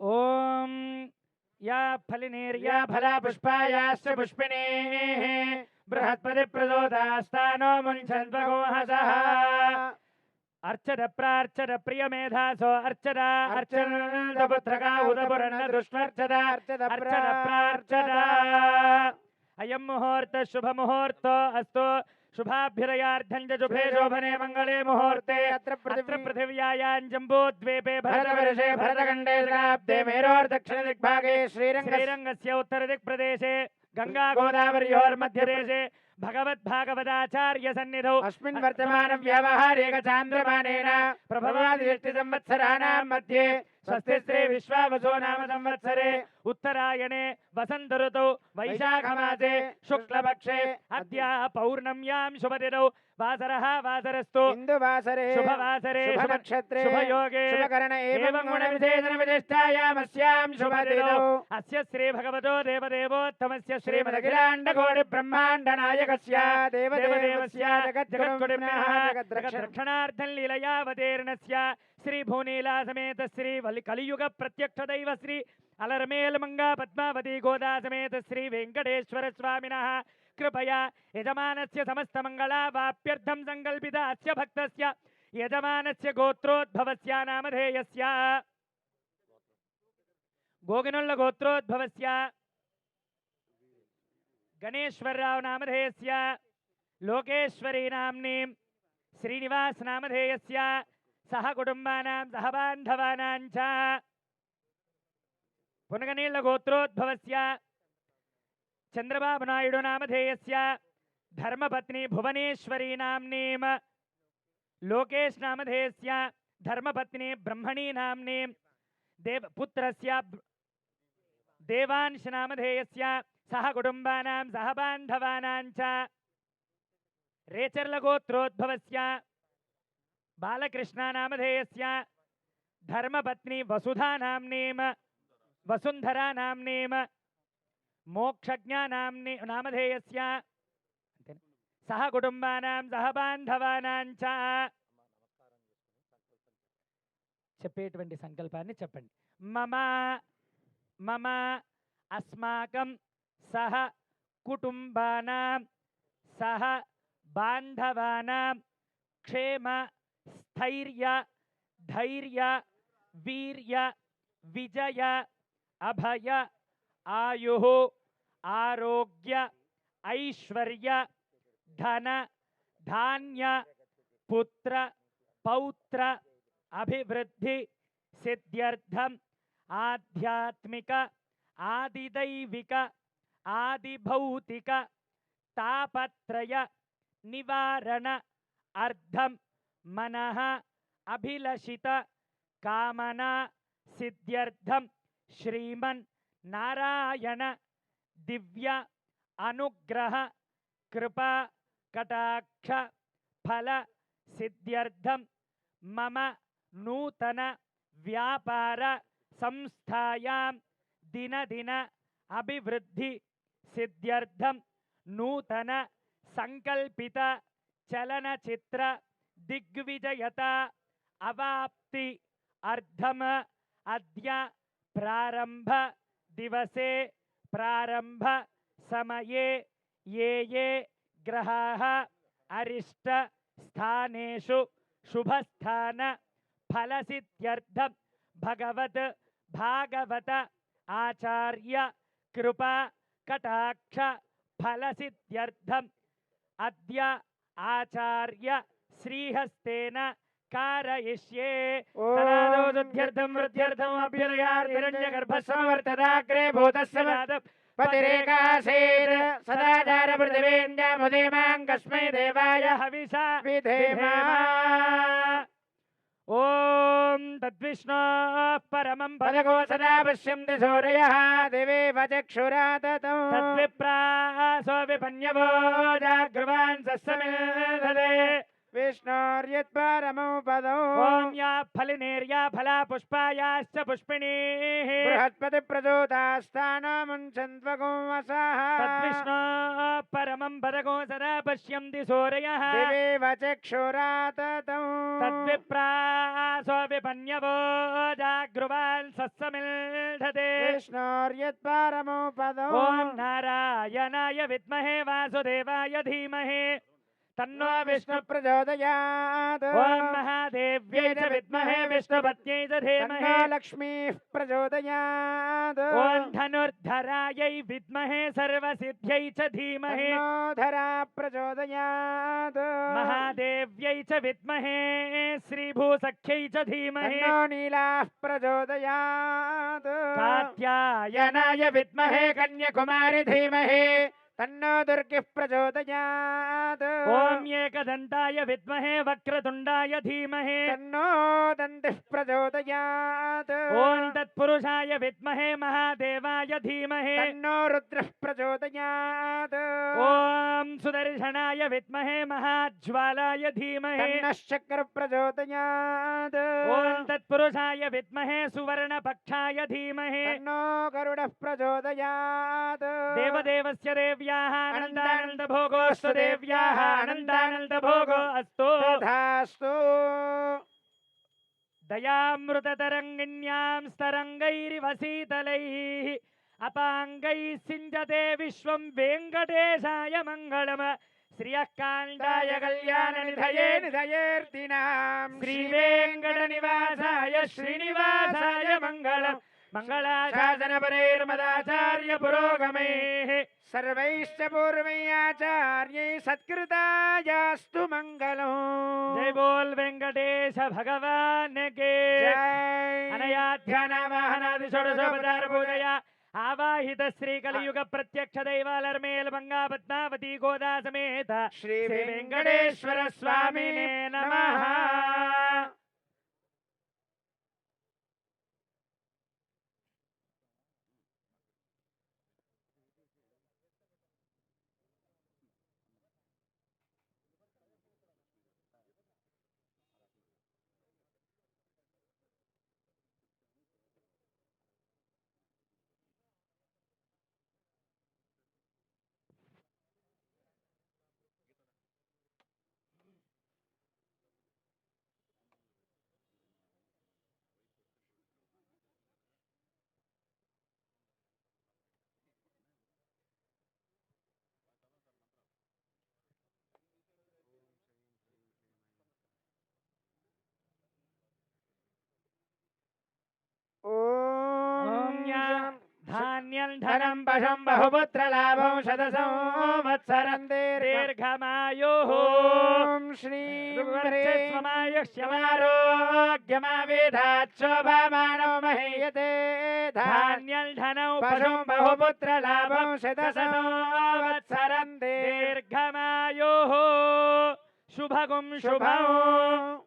ओम या फलिनीर्या फला पुष्पायाश्च पुष्पिणीः बृहस्पति प्रचोदास्तानो मुञ्चन्वगोहसः अर्चद प्रार्चद प्रियमेधासो अर्चद अर्चनपुत्रका उदपुरन्न दुष्टर्चद अर्चद प्रार्चद अयं मुहूर्त शुभ मुहूर्त अस्तु शुभाभ्युदयार्थं च शुभे शोभने मंगले मुहूर्ते अत्र पृथिव्यायां जम्बूद्वीपे भरतवर्षे भरतखण्डे शताब्दे मेरोर्दक्षिणदिग्भागे श्रीरङ्गस्य उत्तरदिक्प्रदेशे गंगा गोदावर्योर्मध्यदेशे भगवद्भागवताचार्य सन्निधौ अस्मिन् वर्तमान व्यावहारिक चान्द्रमानेन प्रभवादिष्टि संवत्सराणां मध्ये स्वस्ति श्री विश्वावसु नाम संवत्सरे उत्तरायणे वसंत ऋतौ वैशाखमासे शुक्लपक्षे अद्य पौर्णम्यां शुभतिथौ वासरः वासरस्तु इंदुवासरे शुभवासरे शुभनक्षत्रे शुभयोगे शुभकरणे एवं गुणविशेषण विशिष्टायामस्यां शुभतिथौ अस्य श्री भगवतो देवदेवोत्तमस्य श्रीमदखिलाण्डकोटि ब्रह्माण्ड नायकस्य देवदेवस्य जगद्गुरुम्नः जगद्रक्षणार्थं लीलयावतीर्णस्य श्री भूनीला समेत श्री कलियुग प्रत्यक्ष दैव श्री अलरमेल मंगा पद्मावती गोदा समेत श्री वेंकटेश्वर स्वामिनः कृपया यजमानस्य समस्त मंगलावाप्यर्थं संकल्पित अस्य भक्तस्य यजमानस्य गोत्रोद्भवस्य नामधेयस्य गोगिनोल्ल गोत्रोद्भवस्य गणेश्वरराव नामधेयस्य लोकेश्वरी नाम्नी श्रीनिवास नामधेयस्य सह कुटुंबानां सह बांधवानां च पुनगनील गोत्रोद्भवस्य चंद्रबाबु नायडु नामधेयस्य धर्मपत्नी भुवनेश्वरी नाम्नीं लोकेश नामधेयस्य धर्मपत्नी ब्रह्मणी नाम्नीं पुत्रस्य देवांश नामधेयस्य सह कुटुंबानां सह बांधवानां च रेचर्ल गोत्रोद्भवस्य बालकृष्ण नामधेयस्य धर्मपत्नी वसुधा नाम्नीं वसुंधरा नाम्नीं मोक्षज्ञा नाम्नी नामधेयस्य सह कुटुंबानां सह बांधवानां च చెప్పేటువంటి సంకల్పాన్ని చెప్పండి మమ మమ అస్మాకం సహ కుటుంబానాం సహ బాంధవానాం క్షేమ स्थैर्य धैर्य वीर्य विजय अभय आयुः आरोग्य ऐश्वर्य धन धान्य पुत्र पौत्र अभिवृद्धि सिद्ध्यर्थम आध्यात्मिक आदिदैविक आदिभौतिक तापत्रय निवारण अर्थम मनः अभिलषित कामना सिद्ध्यर्थम श्रीमन् नारायण दिव्य अनुग्रह कृपा कटाक्ष फल सिद्ध्यर्थम मम नूतन व्यापार संस्थायां दिन दिन अभिवृद्धि सिद्ध्यर्थम नूतन संकल्पित चलनचित्र दिग्विजयता अवाप्ति अर्धम अद्य प्रारंभ दिवसे प्रारंभ समये ये ग्रहाः अरिष्ट स्थानेषु शुभस्थान फलसिद्ध्यर्थं भगवत भागवत आचार्य कृपा कटाक्ष फलसिद्ध्यर्थं अद्य आचार्य श्रीहस्तेन कारयिष्ये तदादोदध्यर्थं वृद्ध्यर्थम् अभ्युदयार्हिरण्यगर्भस्समवर्तदाग्रे भूतस्य पतिरेकासेत् सदाचार पृथिवीन्द्यामुदीमां कस्मै देवाय हविषा विधेमा ओम तद्विष्णोः परमं पदको सदा पश्यन्ति सूरयः दिवेव चक्षुरा तद्विप्रासो विपन्यवो जागृवान् सस्समेधते विष्णोर्यत्परमो पदौ ॐ या फलिनेर्या फला पुष्पायाश्च पुष्पिणीः बृहस्पतिप्रचोदास्तानमुञ्चन्त्वगोमसः तद्विष्णो परमं पदगो सदा पश्यन्ति सूरयः दिवेव चक्षुराततौ तद्विप्रासो विपन्यवो जागृवान् सत्समिल्धते विष्णोर्यत्परमो पदौ ॐ नारायणाय विद्महे वासुदेवाय धीमहि तन्नो विष्णु प्रचोदयात् ॐ महादेव्यै च विद्महे विष्णुपत्न्यै च धीमहि तन्नो लक्ष्मीः प्रचोदयात् ॐ धनुर्धरायै विद्महे सर्वसिद्ध्यै च धीमहि तन्नो धरा प्रचोदयात् महादेव्यै च विद्महे श्रीभूसख्यै च धीमहि तन्नो नीलाः प्रचोदयात् कात्यायनाय विद्महे कन्याकुमारि धीमहि तन्नो दुर्गिः प्रचोदयात् ॐ एकदन्ताय विद्महे वक्रतुण्डाय धीमहि तन्नो दन्तिः प्रचोदयात् ॐ तत्पुरुषाय विद्महे महादेवाय धीमहि तन्नो रुद्रः प्रचोदयात् ॐ सुदर्शनाय विद्महे महाज्वालाय धीमहि तन्नः शक्रः प्रचोदयात् ॐ तत्पुरुषाय विद्महे सुवर्णपक्षाय धीमहि तन्नो गरुडः प्रचोदयात् देवदेवस्य देव्याः आनन्दानन्दभोगोऽस्तु देव्याः आनन्दानन्दभोगो अस्तु तथास्तु दयामृततरङ्गिण्यां स्तरङ्गैरिव शीतलैः अपाङ्गैः सिञ्चते विश्वं वेङ्कटेशाय मङ्गलम् श्रियः कान्ताय कल्याणनिधये निधयेऽर्थिनां श्रीवेङ्कटनिवासाय श्रीनिवासाय मङ्गलम् मङ्गलाशासनपरैर्मदाचार्य पुरोगमैः सर्वैश्च पूर्वैराचार्यैः सत्कृतायास्तु मङ्गलम् जय बोल वेंकटेश भगवान के जय अनयाध्यानावाहनादि षोडशोपचार पूजया आवाहित श्री कलियुग प्रत्यक्ष दैवालर्मेल मंगा पद्मावती गोदा समेत श्री वेंकटेश्वर स्वामिने नमः। धान्यं धनं पशुं बहुपुत्रलाभं शतसंवत्सरं दीर्घमायुः श्रीमारोग्यमावेधाच्छोभमानो महीयते धान्यं धनं पशुं बहुपुत्रलाभं शतसंवत्सरं दीर्घमायुः शुभगुं शुभम्।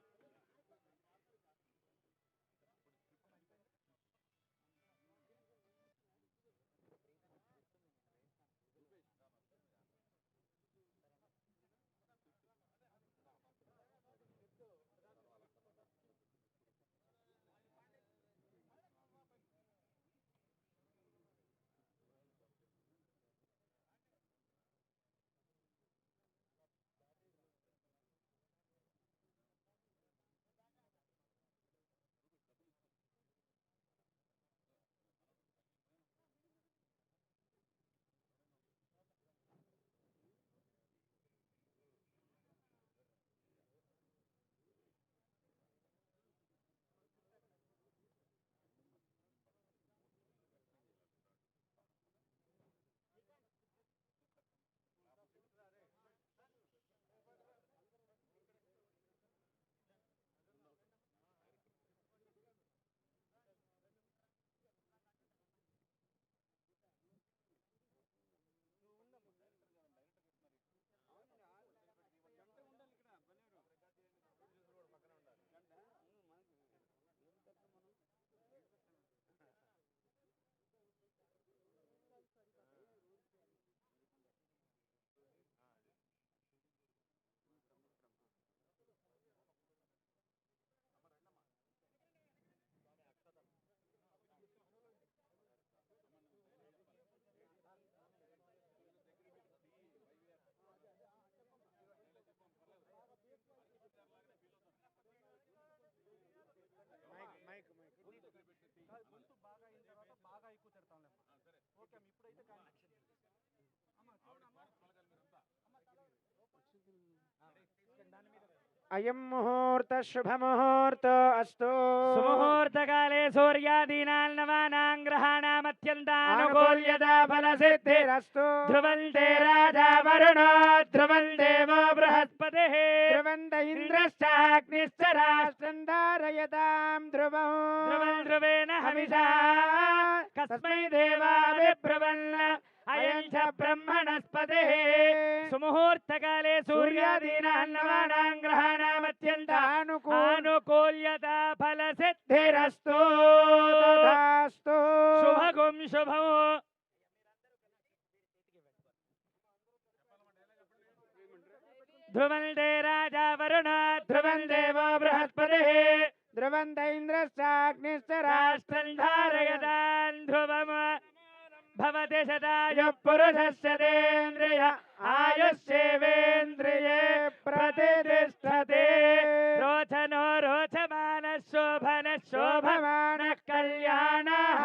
అయం ముహూర్త శుభముహూర్తో అస్తు. సుముహూర్తకాలే సూర్యాదీనాం గ్రహాణమత్యంతానుకూల్యత ఫలసిద్ధిరస్తు. ధ్రువంతే రాజా వరుణో ధ్రువం దేవో బృహస్పతిః ధ్రువంత ఇంద్రశ్చాగ్నిశ్చ రాష్ట్రం ధారయతాం ధ్రువం. ధ్రువం ధ్రువేణ హవిషా కస్మై దేవా విబ్రువన్ అయం చ బ్రహ్మణస్పతిః. సుముహూర్తకాలే సూర్యాదీనాం గ్రహాణమత్యంతానుకూల్యత ఫలసిద్ధిరస్తు. తథాస్తు. శుభగుం శుభం. ధ్రువంతే రాజా వరుణ ధ్రువం దేవో బృహస్పతిః ధ్రువంత ఇంద్రశ్చాగ్నిశ్చ రాష్ట్రం ధారయతాన్ ధ్రువం. భవతి శతాయుః పురుషస్యేంద్రియ ఆయుష్యేవేంద్రియే ప్రతిష్టతే. రోచనో రోచమానః శోభనః శోభమానః కళ్యాణః.